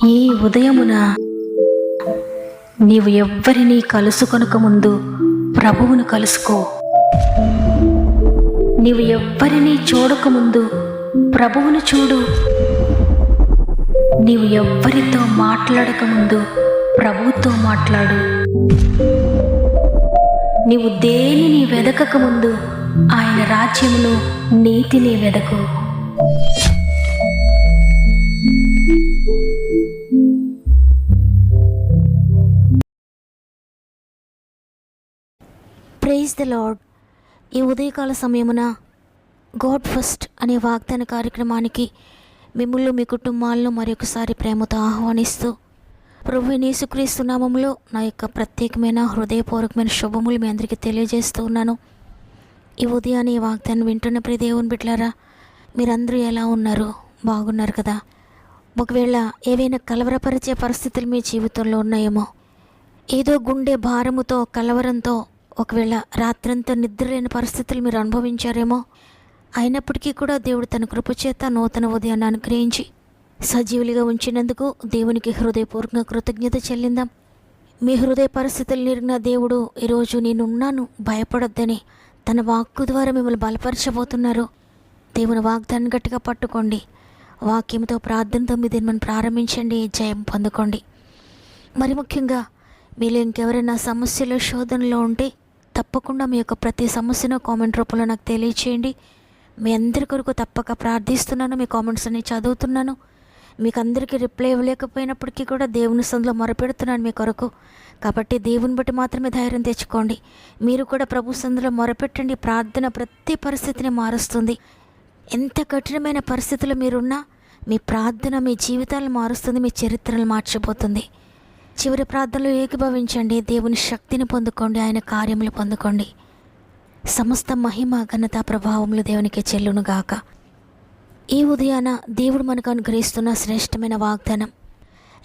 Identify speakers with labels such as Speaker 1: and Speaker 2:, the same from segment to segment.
Speaker 1: ఈ ఉదయమున నీవు ఎవ్వరినీ కలుసుకొనక ముందు ప్రభువును కలుసుకో. నీవు ఎవ్వరినీ చూడకముందు ప్రభువును చూడు. నీవు ఎవ్వరితో మాట్లాడకముందు ప్రభువుతో మాట్లాడు. నీవు దేనిని వెదకకముందు ఆయన రాజ్యమును నీతిని వెదకు.
Speaker 2: Praise the lord. ఈ ఉదయకాల సమయమున గాడ్ ఫస్ట్ అనే వాగ్దాన కార్యక్రమానికి మిమ్మల్ని మీ కుటుంబాలను మరొకసారి ప్రేమతో ఆహ్వానిస్తూ ప్రభువైన యేసుక్రీస్తు నామములో నా యొక్క ప్రత్యేకమైన హృదయపూర్వకమైన శుభములు మీ అందరికీ తెలియజేస్తూ ఉన్నాను. ఈ ఉదయాన్ని ఈ వాగ్దానం వింటున్న ప్రియ దేవుని బిడ్డలారా, మీరందరూ ఎలా ఉన్నారు? బాగున్నారు కదా? ఒకవేళ ఏవైనా కలవరపరిచే పరిస్థితులు మీ జీవితంలో ఉన్నాయేమో, ఏదో గుండె భారముతో కలవరంతో ఒకవేళ రాత్రంతా నిద్రలేని పరిస్థితులు మీరు అనుభవించారేమో, అయినప్పటికీ కూడా దేవుడు తన కృపచేత నూతన ఉదయాన్ని అనుగ్రహించి సజీవులుగా ఉంచినందుకు దేవునికి హృదయపూర్వకంగా కృతజ్ఞత చెల్లిందాం. మీ హృదయ పరిస్థితులు నెరిగిన దేవుడు ఈరోజు నేనున్నాను, భయపడొద్దని తన వాక్కు ద్వారా మిమ్మల్ని బలపరచబోతున్నారు. దేవుని వాగ్దాన్ని గట్టిగా పట్టుకోండి. వాక్యంతో ప్రార్థనతో మీ దీన్ని ప్రారంభించండి, జయం పొందుకోండి. మరి ముఖ్యంగా మీలో ఇంకెవరైనా సమస్యలో శోధనలో ఉంటే తప్పకుండా మీ యొక్క ప్రతి సమస్యను కామెంట్ రూపంలో నాకు తెలియచేయండి. మీ అందరి కొరకు తప్పక ప్రార్థిస్తున్నాను. మీ కామెంట్స్ అన్ని చదువుతున్నాను. మీకు అందరికీ రిప్లై ఇవ్వలేకపోయినప్పటికీ కూడా దేవుని సందులో మొరపెడుతున్నాను మీ కొరకు. కాబట్టి దేవుని బట్టి మాత్రమే ధైర్యం తెచ్చుకోండి. మీరు కూడా ప్రభు సందులో మొరపెట్టండి. ప్రార్థన ప్రతి పరిస్థితిని మారుస్తుంది. ఎంత కఠినమైన పరిస్థితుల్లో మీరున్నా మీ ప్రార్థన మీ జీవితాలను మారుస్తుంది, మీ చరిత్రను మార్చిపోతుంది. చివరి ప్రార్థనలో ఏకీభవించండి. దేవుని శక్తిని పొందుకోండి, ఆయన కార్యములు పొందుకోండి. సమస్త మహిమ ఘనత ప్రభావములు దేవునికి చెల్లునుగాక. ఈ ఉదయాన దేవుడు మనకు అనుగ్రహిస్తున్న శ్రేష్టమైన వాగ్దానం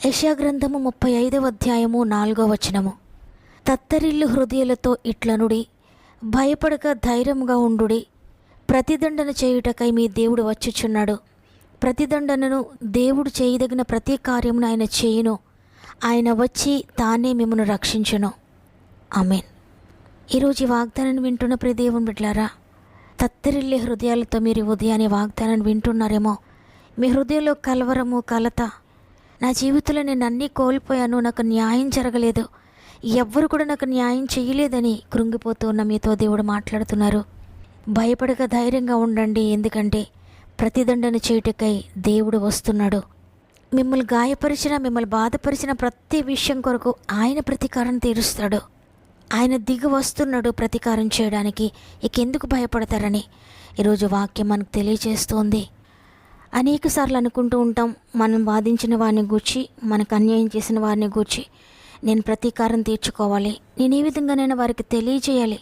Speaker 2: యెషయా గ్రంథము 35వ అధ్యాయము 4వ వచనము. తత్తరిల్లు హృదయాలతో ఇట్లనుడి, భయపడక ధైర్యముగా ఉండుడి. ప్రతిదండన చేయుటకై మీ దేవుడు వచ్చుచున్నాడు. ప్రతిదండనను దేవుడు చేయదగిన ప్రతి కార్యమును ఆయన చేయును. ఆయన వచ్చి తానే మిమ్మల్ని రక్షించును. ఆమేన్. ఈరోజు ఈ వాగ్దానాన్ని వింటున్న ప్రియ దేవుని బిడ్డలారా, తత్తరిల్లే హృదయాలతో మీరు ఉదయాన్నే వాగ్దానాన్ని వింటున్నారేమో. మీ హృదయంలో కలవరము, కలత, నా జీవితంలో నేను అన్నీ కోల్పోయాను, నాకు న్యాయం జరగలేదు, ఎవ్వరు కూడా నాకు న్యాయం చేయలేదని కృంగిపోతూ ఉన్న మీతో దేవుడు మాట్లాడుతున్నారు. భయపడక ధైర్యంగా ఉండండి. ఎందుకంటే ప్రతిదండన చేయుటకై దేవుడు వస్తున్నాడు. మిమ్మల్ని గాయపరిచిన, మిమ్మల్ని బాధపరిచిన ప్రతి విషయం కొరకు ఆయన ప్రతీకారం తీరుస్తాడు. ఆయన దిగి వస్తున్నాడు ప్రతీకారం చేయడానికి. ఇకెందుకు భయపడతారని ఈరోజు వాక్యం మనకు తెలియజేస్తోంది. అనేక సార్లు అనుకుంటూ ఉంటాం, మనం బాధించిన వారిని గూర్చి, మనకు అన్యాయం చేసిన వారిని గూర్చి నేను ప్రతీకారం తీర్చుకోవాలి, నేను ఏ విధంగానైనా వారికి తెలియజేయాలి,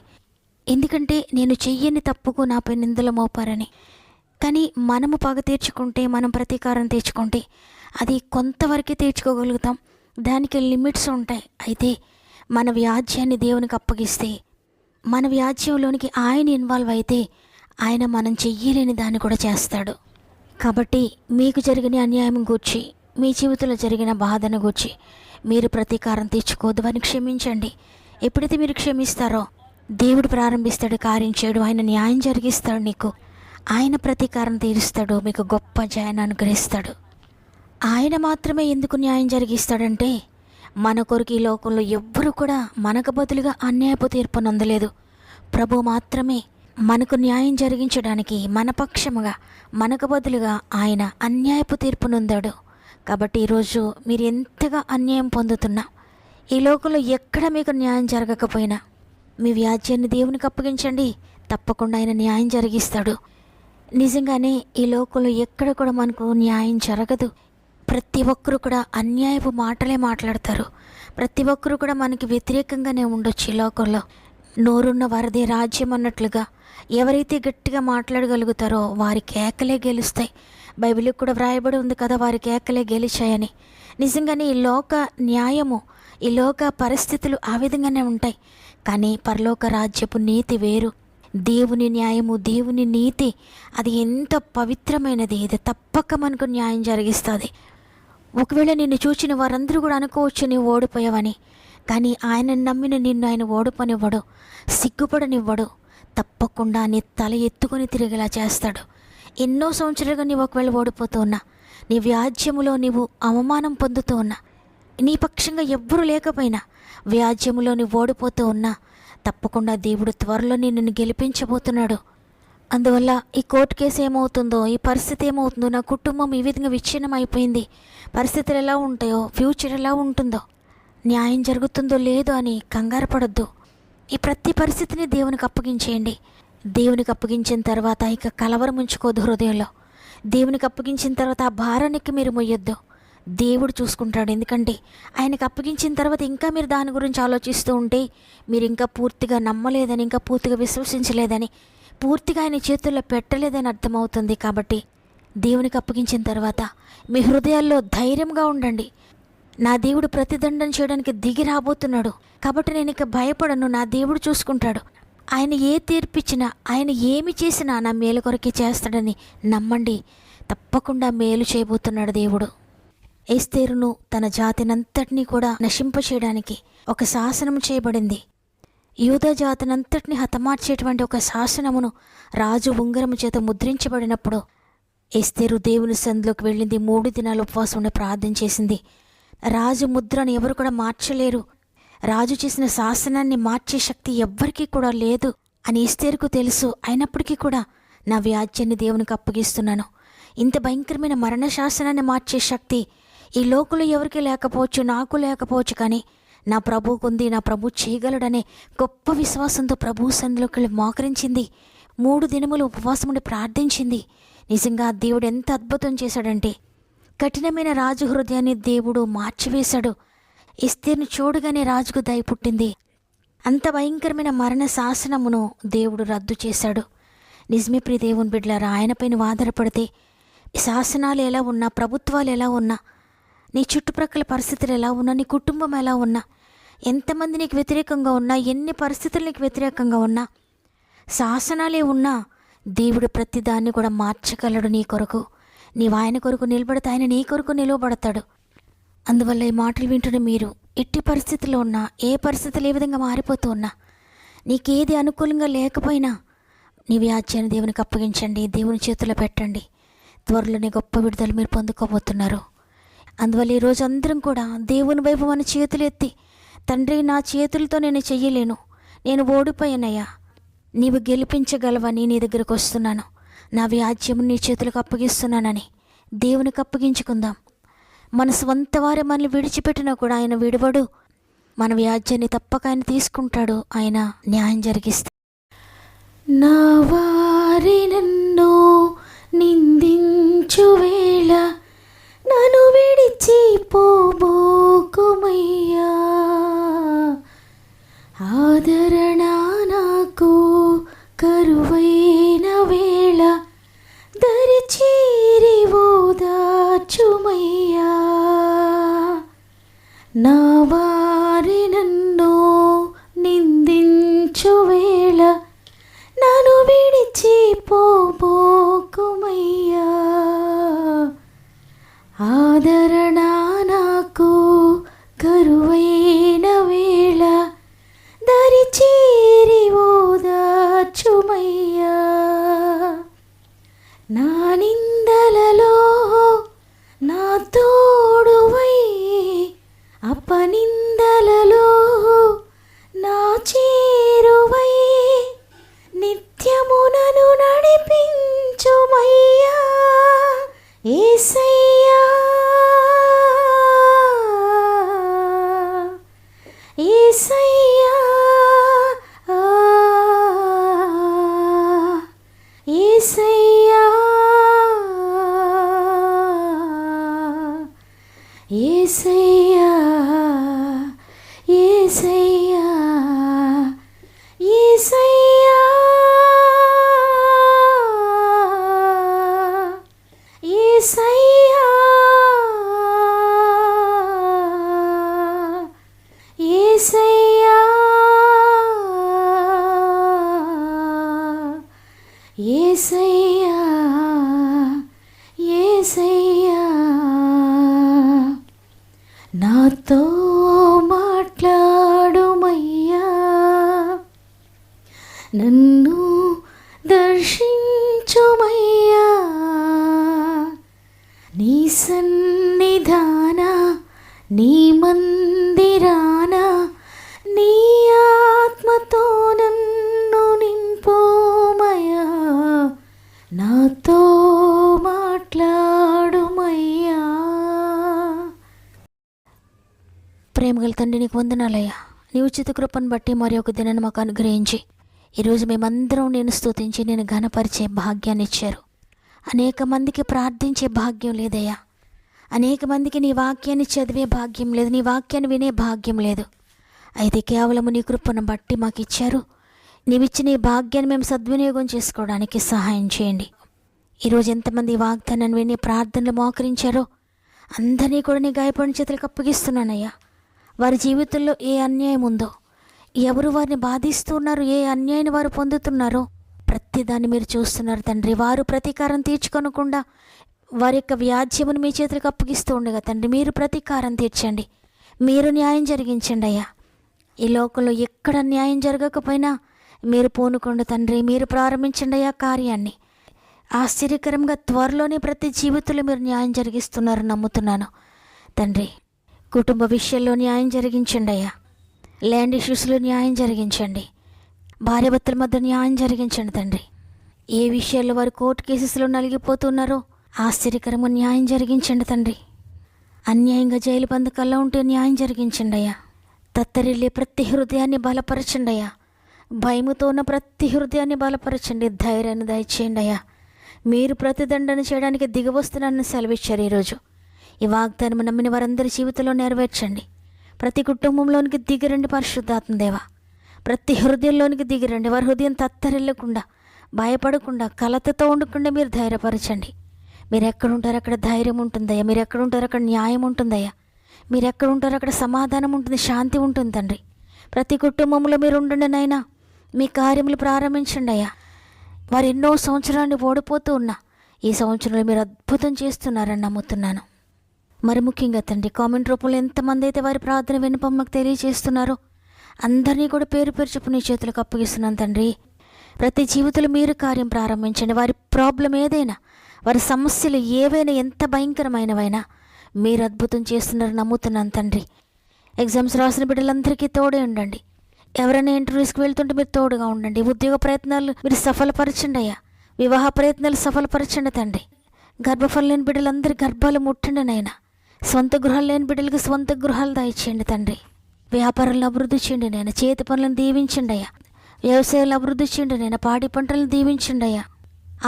Speaker 2: ఎందుకంటే నేను చెయ్యని తప్పుకు నాపై నిందలు మోపారని. కానీ మనము పగ తీర్చుకుంటే, మనం ప్రతీకారం తీర్చుకుంటే అది కొంతవరకే తీర్చుకోగలుగుతాం. దానికి లిమిట్స్ ఉంటాయి. అయితే మన వ్యాజ్యాన్ని దేవునికి అప్పగిస్తే, మన వ్యాజ్యంలోనికి ఆయన ఇన్వాల్వ్ అయితే ఆయన మనం చెయ్యలేని దాన్ని కూడా చేస్తాడు. కాబట్టి మీకు జరిగిన అన్యాయం గూర్చి, మీ జీవితంలో జరిగిన బాధను గూర్చి మీరు ప్రతీకారం తీర్చుకోవద్దు, వారిని క్షమించండి. ఎప్పుడైతే మీరు క్షమిస్తారో దేవుడు ప్రారంభిస్తాడు కార్యం చేయడం. ఆయన న్యాయం జరిగిస్తాడు. నీకు ఆయన ప్రతీకారం తీరుస్తాడు. మీకు గొప్ప జయాన్ని అనుగ్రహిస్తాడు. ఆయన మాత్రమే ఎందుకు న్యాయం జరిగిస్తాడంటే, మన కొరకు ఈ లోకంలో ఎవ్వరూ కూడా మనకు బదులుగా అన్యాయపు తీర్పు నందలేదు. ప్రభు మాత్రమే మనకు న్యాయం జరిగించడానికి మన పక్షముగా, మనకు బదులుగా ఆయన అన్యాయపు తీర్పు నొందాడు. కాబట్టి ఈరోజు మీరు ఎంతగా అన్యాయం పొందుతున్నా, ఈ లోకంలో ఎక్కడ మీకు న్యాయం జరగకపోయినా మీ వ్యాజ్యాన్ని దేవునికి అప్పగించండి. తప్పకుండా ఆయన న్యాయం జరిగిస్తాడు. నిజంగానే ఈ లోకంలో ఎక్కడ కూడా మనకు న్యాయం జరగదు. ప్రతి ఒక్కరు కూడా అన్యాయపు మాటలే మాట్లాడతారు. ప్రతి ఒక్కరు కూడా మనకి వ్యతిరేకంగానే ఉండొచ్చు. ఈ లోకంలో నోరున్న వారిదే రాజ్యం అన్నట్లుగా ఎవరైతే గట్టిగా మాట్లాడగలుగుతారో వారి కేకలే గెలుస్తాయి. బైబిల్కి కూడా వ్రాయబడి ఉంది కదా, వారి కేకలే గెలిచాయని. నిజంగానే ఈ లోక న్యాయము, ఈ లోక పరిస్థితులు ఆ విధంగానే ఉంటాయి. కానీ పరలోక రాజ్యపు నీతి వేరు. దేవుని న్యాయము, దేవుని నీతి అది ఎంత పవిత్రమైనది. ఇది తప్పక మనకు న్యాయం జరిగిస్తుంది. ఒకవేళ నిన్ను చూచిన వారందరూ కూడా అనుకోవచ్చు నీవు ఓడిపోయావని. కానీ ఆయన నమ్మిన నిన్ను ఆయన ఓడిపోనివ్వడు, సిగ్గుపడనివ్వడు. తప్పకుండా నీ తల ఎత్తుకొని తిరిగేలా చేస్తాడు. ఎన్నో సంవత్సరాలుగా నీవు ఒకవేళ ఓడిపోతూ ఉన్నా, నీ వ్యాజ్యములో నీవు అవమానం పొందుతూ ఉన్నా, నీ పక్షంగా ఎవ్వరూ లేకపోయినా వ్యాజ్యములో నీవు ఓడిపోతూ ఉన్నా, తప్పకుండా దేవుడు త్వరలో నిన్ను గెలిపించబోతున్నాడు. అందువల్ల ఈ కోర్టు కేసు ఏమవుతుందో, ఈ పరిస్థితి ఏమవుతుందో, నా కుటుంబం ఈ విధంగా విచ్ఛిన్నం అయిపోయింది, పరిస్థితులు ఎలా ఉంటాయో, ఫ్యూచర్ ఎలా ఉంటుందో, న్యాయం జరుగుతుందో లేదో అని కంగారు పడొద్దు. ఈ ప్రతి పరిస్థితిని దేవునికి అప్పగించేయండి. దేవునికి అప్పగించిన తర్వాత ఇక కలవరం ఉంచుకోదు హృదయంలో. దేవునికి అప్పగించిన తర్వాత ఆ భారానికి మీరు మొయ్యొద్దు. దేవుడు చూసుకుంటాడు. ఎందుకంటే ఆయనకు అప్పగించిన తర్వాత ఇంకా మీరు దాని గురించి ఆలోచిస్తూ ఉంటే మీరు ఇంకా పూర్తిగా నమ్మలేదని, ఇంకా పూర్తిగా విశ్వసించలేదని, పూర్తిగా ఆయన చేతుల్లో పెట్టలేదని అర్థమవుతుంది. కాబట్టి దేవునికి అప్పగించిన తర్వాత మీ హృదయాల్లో ధైర్యంగా ఉండండి. నా దేవుడు ప్రతిదండన చేయడానికి దిగి రాబోతున్నాడు, కాబట్టి నేను ఇక భయపడను, నా దేవుడు చూసుకుంటాడు. ఆయన ఏ తీర్పిచ్చినా, ఆయన ఏమి చేసినా నా మేలు కొరకే చేస్తాడని నమ్మండి. తప్పకుండా మేలు చేయబోతున్నాడు దేవుడు. ఎస్తేరును తన జాతినంతటినీ కూడా నశింపచేయడానికి ఒక శాసనం చేయబడింది. యూదా జాతినంతటిని హతమార్చేటువంటి ఒక శాసనమును రాజు ఉంగరము చేత ముద్రించబడినప్పుడు ఎస్తేరు దేవుని సందులోకి వెళ్ళింది. 3 దినాలు ఉపవాసం ఉండి ప్రార్థన చేసింది. రాజు ముద్రను ఎవరు కూడా మార్చలేరు, రాజు చేసిన శాసనాన్ని మార్చే శక్తి ఎవ్వరికీ కూడా లేదు అని ఎస్తేరుకు తెలుసు. అయినప్పటికీ కూడా నా వ్యాజ్యాన్ని దేవునికి అప్పగిస్తున్నాను. ఇంత భయంకరమైన మరణ శాసనాన్ని మార్చే శక్తి ఈ లోకంలో ఎవరికి లేకపోవచ్చు, నాకు లేకపోవచ్చు, కానీ నా ప్రభువుకు ఉంది. నా ప్రభు చేయగలడనే గొప్ప విశ్వాసంతో ప్రభు సందులోకి వెళ్ళి మోకరించింది. 3 దినములు ఉపవాసం ఉండి ప్రార్థించింది. నిజంగా దేవుడు ఎంత అద్భుతం చేశాడంటే కఠినమైన రాజు హృదయాన్ని దేవుడు మార్చివేశాడు. ఎస్తేరును చూడగానే రాజుకు దయ పుట్టింది. అంత భయంకరమైన మరణ శాసనమును దేవుడు రద్దు చేశాడు. నిజమే ప్రియ దేవుని బిడ్డలారా, ఆయనపైన ఆధారపడితే శాసనాలు ఎలా ఉన్నా, ప్రభుత్వాలు ఎలా ఉన్నా, నీ చుట్టుప్రక్కల పరిస్థితులు ఎలా ఉన్నా, నీ కుటుంబం ఎలా ఉన్నా, ఎంతమంది నీకు వ్యతిరేకంగా ఉన్నా, ఎన్ని పరిస్థితులు నీకు వ్యతిరేకంగా ఉన్నా, శాసనాలే ఉన్నా దేవుడు ప్రతిదాన్ని కూడా మార్చగలడు. నీ కొరకు నీవు ఆయన కొరకు నిలబడితే ఆయన నీ కొరకు నిలవబడతాడు. అందువల్ల ఈ మాటలు వింటున్న మీరు ఎట్టి పరిస్థితుల్లో ఉన్నా, ఏ పరిస్థితులు ఏ విధంగా మారిపోతూ ఉన్నా, నీకేది అనుకూలంగా లేకపోయినా నీ వ్యాజ్యాన్ని దేవునికి అప్పగించండి, దేవుని చేతుల్లో పెట్టండి. త్వరలోనే గొప్ప విడుదల మీరు పొందుకోబోతున్నారు. అందువల్ల ఈరోజు అందరం కూడా దేవుని వైపు మన చేతులు ఎత్తి, తండ్రి నా చేతులతో నేను చెయ్యలేను, నేను ఓడిపోయానయ్యా, నీవు గెలిపించగలవని నీ దగ్గరకు వస్తున్నాను, నా వ్యాజ్యము నీ చేతులకు అప్పగిస్తున్నానని దేవునికి అప్పగించుకుందాం. మన స్వంత వారే మనల్ని విడిచిపెట్టినా కూడా ఆయన విడవడు. మన వ్యాజ్యాన్ని తప్పక ఆయన తీసుకుంటాడు, ఆయన న్యాయం జరిగిస్తాడు. నా వారి నన్ను నిందించు వేళ నన్ను విడిచిపోబోకుమయ్యా, ఆదరణ నాకు కరువైన వేళ దరిచేరి ఓదార్చుమయ్యా. నా వారి నన్ను నిందించు వేళ నన్ను విడిచిపోబోకుమయ్యా, ఆదరణ నాకు కరువైన వేళ దరిచేరి ఓదార్చుమయ్యా. నా నిందలలో నా తోడువై, అపనిందలలో నా చేరువై, నిత్యము నన్ను నడిపించుమయ్యా యేసయ్యా, యేసయ్యా, యేసయ్యా, యేసయ్యా, యేసయ్యా, యేసయ్యా, యేసయ్యా, యేసయ్యా, యేసయ్యా, యేసయ్యా. నాతో మాట్లాడుమయ్యా, నన్ను దర్శించుమయ్యా, నీ సన్నిధాన నీ మందిరాన నీ ఆత్మతో నన్ను నింపోమయ్యా, నాతో మాట్లాడుమయ్యా. ప్రేమగల తండ్రి, నీకు వందనాలయ్యా. నీ ఉచిత కృపను బట్టి మరి ఒక దినాన్ని మాకు అనుగ్రహించి ఈరోజు మేమందరం నేను స్తుతించి నేను ఘనపరిచే భాగ్యాన్ని ఇచ్చారు. అనేక మందికి ప్రార్థించే భాగ్యం లేదయ్యా. అనేక మందికి నీ వాక్యాన్ని చదివే భాగ్యం లేదు, నీ వాక్యాన్ని వినే భాగ్యం లేదు. అయితే కేవలము నీ కృపను బట్టి మాకు ఇచ్చారు. నీవిచ్చిన ఈ భాగ్యాన్ని మేము సద్వినియోగం చేసుకోవడానికి సహాయం చేయండి. ఈరోజు ఎంతమంది వాగ్దానాన్ని విని ప్రార్థనలు మోకరించారో అందరినీ కూడా నీ గాయపడిన చేతులకు అప్పగిస్తున్నానయ్యా. వారి జీవితంలో ఏ అన్యాయం ఉందో, ఎవరు వారిని బాధిస్తున్నారు, ఏ అన్యాయాన్ని వారు పొందుతున్నారో ప్రతిదాన్ని మీరు చూస్తున్నారు తండ్రి. వారు ప్రతీకారం తీర్చుకొనకుండా వారి యొక్క వ్యాజ్యమును మీ చేతులకు అప్పగిస్తూ ఉండగా తండ్రి, మీరు ప్రతీకారం తీర్చండి, మీరు న్యాయం జరిగించండి అయ్యా. ఈ లోకంలో ఎక్కడ న్యాయం జరగకపోయినా మీరు పూనుకోండి తండ్రి, మీరు ప్రారంభించండి అయ్యా కార్యాన్ని. ఆశ్చర్యకరంగా త్వరలోనే ప్రతి జీవితంలో మీరు న్యాయం జరిగిస్తున్నారని నమ్ముతున్నాను తండ్రి. కుటుంబ విషయాల్లో న్యాయం జరిగించండి అయ్యా. ల్యాండ్ ఇష్యూస్లో న్యాయం జరిగించండి. భార్యాభర్తల మధ్య న్యాయం జరిగించండి తండ్రి. ఏ విషయాల్లో వారు కోర్టు కేసెస్లో నలిగిపోతున్నారో ఆశ్చర్యకరంగా న్యాయం జరిగించండి తండ్రి. అన్యాయంగా జైలు బంధకాల్లో ఉంటే న్యాయం జరిగించండి అయ్యా. తత్తరిల్లే ప్రతి హృదయాన్ని బలపరచండి అయ్యా. భయముతో ఉన్న ప్రతి హృదయాన్ని బలపరచండి, ధైర్యాన్ని దయచేయండి అయ్యా. మీరు ప్రతిదండన చేయడానికి దిగవస్తున్నానని సెలవిచ్చారు. ఈరోజు ఈ వాగ్దానం నమ్మిన వారందరి జీవితంలో నెరవేర్చండి. ప్రతి కుటుంబంలోనికి దిగిరండి పరిశుద్ధాత్మ దేవా. ప్రతి హృదయంలోనికి దిగిరండి. వారి హృదయం తత్తరిల్లకుండా, భయపడకుండా, కలతతో ఉండకుండా మీరు ధైర్యపరచండి. మీరు ఎక్కడుంటారో అక్కడ ధైర్యం ఉంటుందయ్యా. మీరు ఎక్కడుంటారో అక్కడ న్యాయం ఉంటుందయ్యా. మీరు ఎక్కడుంటారో అక్కడ సమాధానం ఉంటుంది, శాంతి ఉంటుంది తండ్రి. ప్రతి కుటుంబంలో మీరు ఉండండి నాయనా. మీ కార్యములు ప్రారంభించండి అయ్యా. వారు ఎన్నో సంవత్సరాన్ని ఓడిపోతూ ఉన్నా ఈ సంవత్సరంలో మీరు అద్భుతం చేస్తున్నారని నమ్ముతున్నాను. మరి ముఖ్యంగా తండ్రి, కామెంట్ రూపంలో ఎంతమంది అయితే వారి ప్రార్థన విన్నపం మాకు తెలియజేస్తున్నారో అందరినీ కూడా పేరు పేరు చెప్పు నీ చేతులకు అప్పగిస్తున్నాను తండ్రి. ప్రతి జీవితంలో మీరు కార్యం ప్రారంభించండి. వారి ప్రాబ్లం ఏదైనా, వారి సమస్యలు ఏవైనా, ఎంత భయంకరమైనవైనా మీరు అద్భుతం చేస్తున్నారని నమ్ముతున్నాను తండ్రి. ఎగ్జామ్స్ రాసిన బిడ్డలందరికీ తోడే ఉండండి. ఎవరైనా ఇంటర్వ్యూస్కి వెళ్తుంటే మీరు తోడుగా ఉండండి. ఉద్యోగ ప్రయత్నాలు మీరు సఫలపరచండి అయ్యా. వివాహ ప్రయత్నాలు సఫలపరచండి తండ్రి. గర్భఫలం లేని బిడ్డలందరి గర్భాలు ముట్టండి నాయనా. స్వంత గృహాలు లేని బిడ్డలకు స్వంత గృహాలు దయచేయండి తండ్రి. వ్యాపారాలను అభివృద్ధి చేయండి నేను. చేతి పనులను దీవించండి అయ్యా. వ్యవసాయాలను అభివృద్ధి చేయండి నేను. పాడి పంటలను దీవించండి అయ్యా.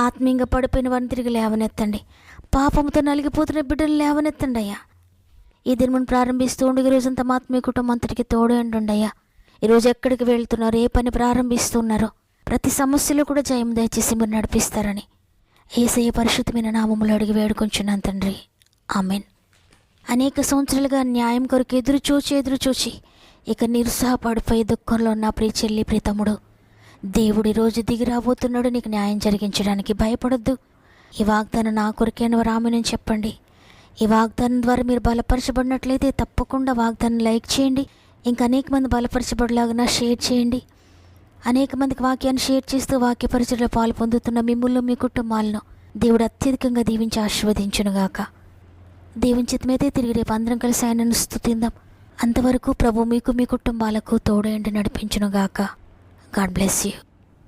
Speaker 2: ఆత్మీయంగా పడిపోయిన వారిని తిరిగి లేవనెత్తండి. పాపంతో నలిగిపోతున్న బిడ్డలు లేవనెత్తండి అయ్యా. ఈ దినమును ప్రారంభిస్తూ ఉండి రోజంతా మా ఆత్మీయ కుటుంబం అంతటికి తోడు ఉండండి అయ్యా. ఈరోజు ఎక్కడికి వెళ్తున్నారో, ఏ పని ప్రారంభిస్తున్నారో ప్రతి సమస్యలో కూడా జయం దయచేసి మీరు నడిపిస్తారని యేసయ్య పరిశుద్ధమైన నామములో అడిగి వేడుకొంచున్నాను తండ్రి. ఆమెన్. అనేక సంవత్సరాలుగా న్యాయం కొరకు ఎదురు చూచి ఇక నిరుత్సాహపడిపోయి దుఃఖంలో ఉన్న ప్రియ చెల్లి, ప్రియ తమ్ముడు, దేవుడు ఈరోజు దిగి రాబోతున్నాడు. నీకు న్యాయం జరిగించడానికి భయపడొద్దు. ఈ వాగ్దానం నా కొరకైన రామని చెప్పండి. ఈ వాగ్దానం ద్వారా మీరు బలపరచబడినట్లయితే తప్పకుండా వాగ్దానం లైక్ చేయండి. ఇంకా అనేక మంది బలపరచబడలాగా షేర్ చేయండి. అనేక మందికి వాక్యాన్ని షేర్ చేస్తూ వాక్య పరిచయలో పాలు పొందుతున్న మిమ్మల్ని, మీ కుటుంబాలను దేవుడు అత్యధికంగా దీవించి ఆశీర్వదించునుగాక. దేవుని చిత్తమైతే తిరిగి రేపు అందరం కలిసి ఆయనను స్తుతిందాం. అంతవరకు ప్రభు మీకు, మీ కుటుంబాలకు తోడేండి నడిపించునుగాక. God bless you.